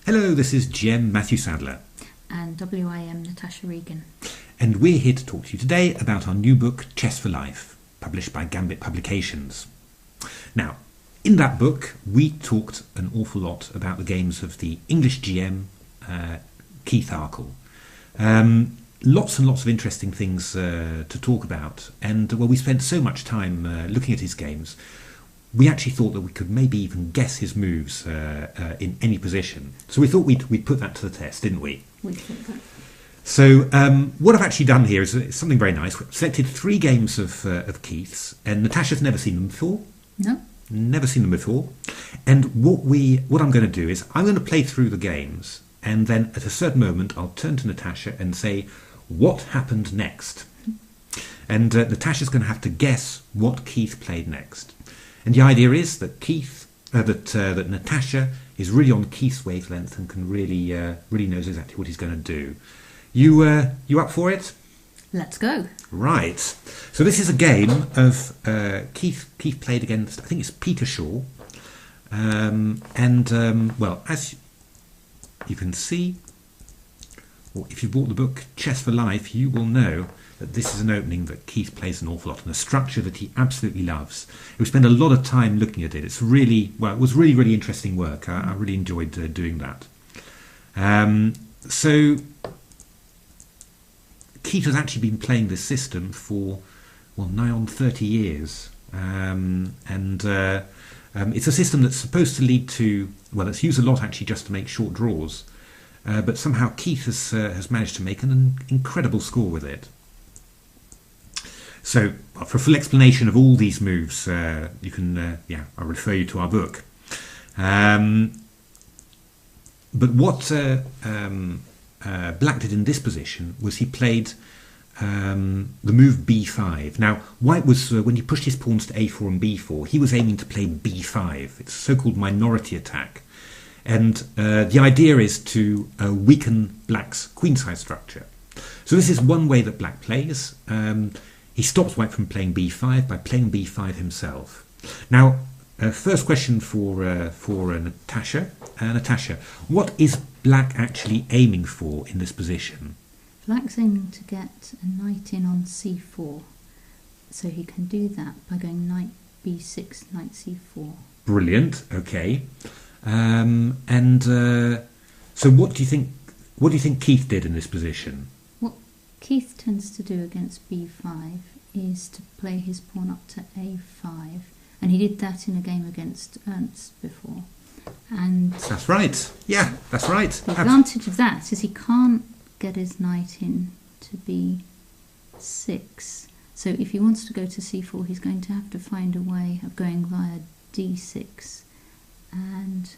Hello, this is GM Matthew Sadler. And WIM Natasha Regan. And we're here to talk to you today about our new book, Chess for Life, published by Gambit Publications. Now, in that book, we talked an awful lot about the games of the English GM, Keith Arkell. Lots and lots of interesting things to talk about. And, we spent so much time looking at his games, we actually thought that we could maybe even guess his moves in any position. So we thought we'd put that to the test, didn't we? We thought that. So what I've actually done here is something very nice. We've selected 3 games of Keith's, and Natasha's never seen them before. No. Never seen them before. And what I'm going to do is I'm going to play through the games, and then at a certain moment I'll turn to Natasha and say, what happened next? And Natasha's going to have to guess what Keith played next. And the idea is that that Natasha is really on Keith's wavelength and can really knows exactly what he's going to do. You up for it? Let's go. Right. So this is a game of Keith played against, I think it's P.Shaw. As you can see, or if you bought the book Chess for Life, you will know that this is an opening that Keith plays an awful lot and a structure that he absolutely loves. We spent a lot of time looking at it. It was really interesting work. I really enjoyed doing that. So Keith has actually been playing this system for nigh on 30 years, it's a system that's supposed to lead to it's used a lot actually just to make short draws, but somehow Keith has managed to make an incredible score with it. So, for a full explanation of all these moves, you can, I'll refer you to our book. But what Black did in this position was he played the move b5. Now, White was, when he pushed his pawns to a4 and b4, he was aiming to play b5. It's a so-called minority attack. And the idea is to weaken Black's queenside structure. So this is one way that Black plays. He stops White from playing b5 by playing b5 himself. Now, first question for Natasha. Natasha, what is Black actually aiming for in this position? Black's aiming to get a knight in on c4. So he can do that by going knight b6, knight c4. Brilliant. Okay. So what do you think Keith did in this position? What Keith tends to do against b5 is to play his pawn up to a5, and he did that in a game against Ernst before. And that's right. Yeah, that's right. The advantage of that is he can't get his knight in to b6. So if he wants to go to c4, he's going to have to find a way of going via d6. And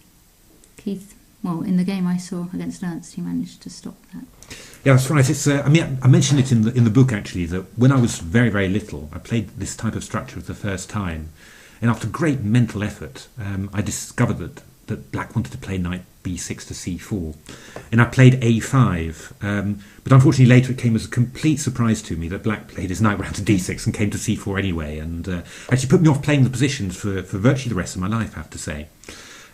Keith, in the game I saw against Ernst, he managed to stop that. Yeah, that's right. It's I mentioned it in the book actually, that when I was very, very little, I played this type of structure for the first time, and after great mental effort, I discovered that Black wanted to play knight b6 to c4, and I played a5. But unfortunately, later it came as a complete surprise to me that Black played his knight round to d6 and came to c4 anyway, and actually put me off playing the positions for virtually the rest of my life, I have to say.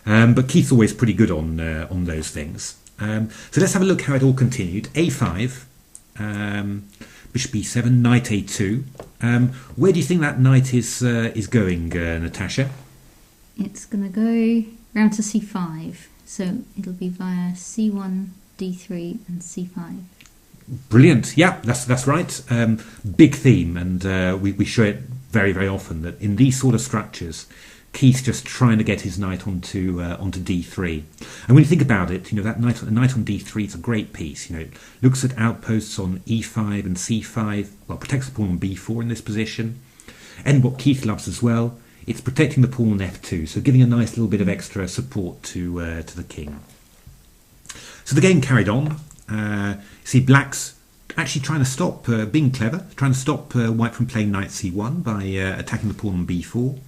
But Keith's always pretty good on those things. So let's have a look how it all continued. a5, bishop b7, knight a2. Where do you think that knight is going, Natasha? It's going to go round to c5. So it'll be via c1, d3 and c5. Brilliant. Yeah, that's right. Big theme, and we show it very, very often, that in these sort of structures, Keith's just trying to get his knight onto d3. And when you think about it, that knight on d3 is a great piece. It looks at outposts on e5 and c5. Protects the pawn on b4 in this position. And what Keith loves as well, it's protecting the pawn on f2, so giving a nice little bit of extra support to the king. So the game carried on. See, Black's actually trying to stop, being clever, trying to stop White from playing knight c1 by attacking the pawn on b4.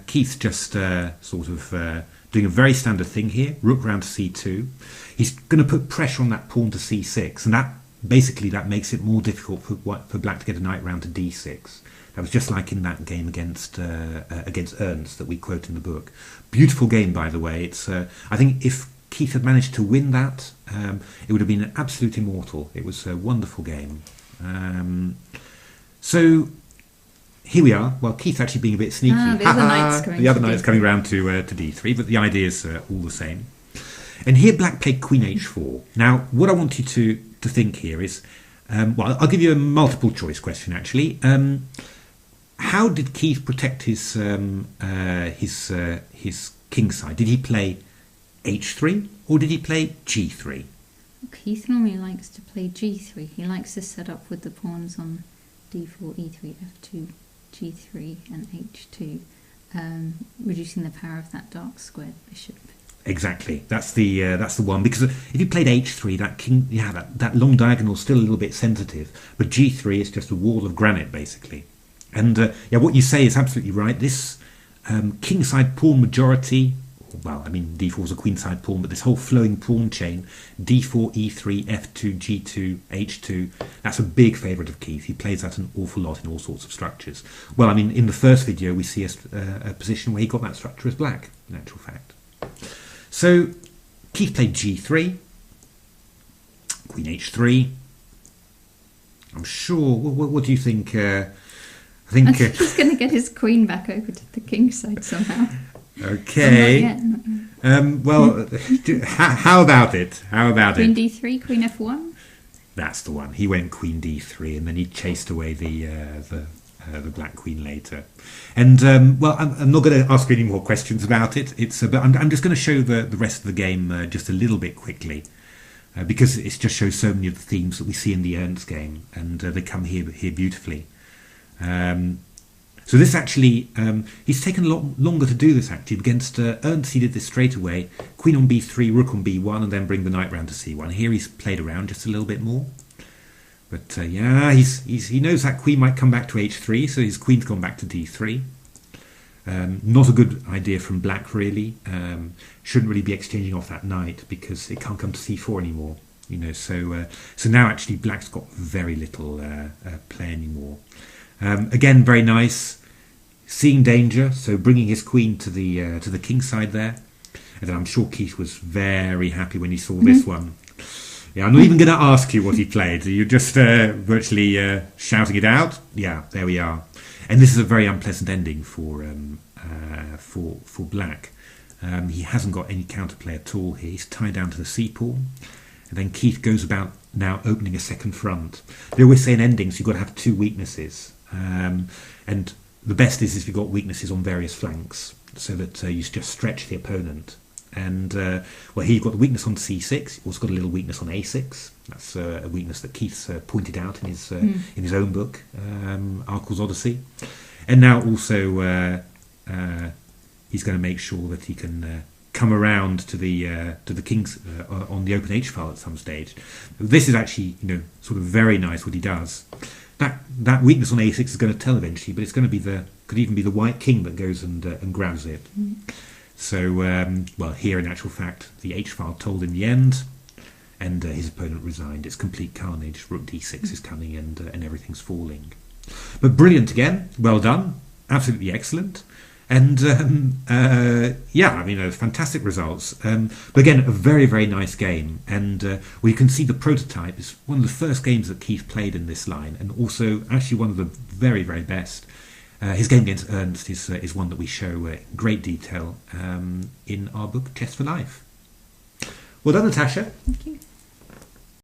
Keith's just doing a very standard thing here, rook round to c2. He's going to put pressure on that pawn to c6, and that makes it more difficult for Black to get a knight round to d6. That was just like in that game against Ernst that we quote in the book. Beautiful game, by the way. It's I think if Keith had managed to win that, it would have been absolute immortal. It was a wonderful game. So here we are. Well, Keith's actually being a bit sneaky. The other knight's coming round to d3, but the idea is all the same. And here black played queen h4. Now, what I want you to think here is, well, I'll give you a multiple choice question actually. How did Keith protect his king side? Did he play h3 or did he play g3? Keith normally likes to play g3. He likes to set up with the pawns on d4, e3, f2, g3 and h2, reducing the power of that dark squared bishop. Exactly, that's the one, because if you played h3, that king, that long diagonal is still a little bit sensitive, but g3 is just a wall of granite basically. And what you say is absolutely right. This kingside pawn majority, well, I mean d4 is a queenside pawn, but this whole flowing pawn chain, d4, e3, f2, g2, h2, that's a big favourite of Keith. He plays that an awful lot in all sorts of structures. Well, I mean, in the first video we see a position where he got that structure as black, in actual fact. So Keith played g3, queen h3. I'm sure. What do you think? I think he's going to get his queen back over to the king side somehow. Okay. Not yet. Well, how about it? Queen d3, queen f1. That's the one. He went queen d3, and then he chased away the black queen later. And well, I'm not going to ask you any more questions about it. But I'm just going to show the rest of the game just a little bit quickly, because it just shows so many of the themes that we see in the Ernst game, and they come here beautifully. So this actually, he's taken a lot longer to do this actually. Against Ernst, he did this straight away. Queen on b3, rook on b1, and then bring the knight round to c1. Here he's played around just a little bit more. But yeah, he knows that queen might come back to h3, so his queen's gone back to d3. Not a good idea from black, really. Shouldn't really be exchanging off that knight because it can't come to c4 anymore. You know, so now actually black's got very little play anymore. Again, very nice. Seeing danger, so bringing his queen to the king side there. And then I'm sure Keith was very happy when he saw this one. Yeah, I'm not even going to ask you what he played. You're just virtually shouting it out. Yeah, there we are. And this is a very unpleasant ending for black. He hasn't got any counterplay at all here. He's tied down to the c pawn. And then Keith goes about now opening a second front. They always say in endings you've got to have two weaknesses. And the best is if you've got weaknesses on various flanks, so that you just stretch the opponent. And well, here you've got the weakness on c6. You've also got a little weakness on a6. That's a weakness that Keith's pointed out in his own book, Arkell's Odyssey. And now also he's going to make sure that he can come around to the king's on the open h file at some stage. This is actually, sort of very nice what he does. That weakness on a6 is going to tell eventually, but it's going to could even be the white king that goes and grabs it. So, well, here in actual fact, the h-file told in the end, and his opponent resigned. It's complete carnage. Rook d6 is coming, and everything's falling. But brilliant again. Well done. Absolutely excellent. And, yeah, I mean, fantastic results. But again, a very, very nice game. And well, you can see the prototype is one of the first games that Keith played in this line, and also actually one of the very, very best. His game against Ernst is one that we show in great detail in our book, Chess for Life. Well done, Natasha. Thank you.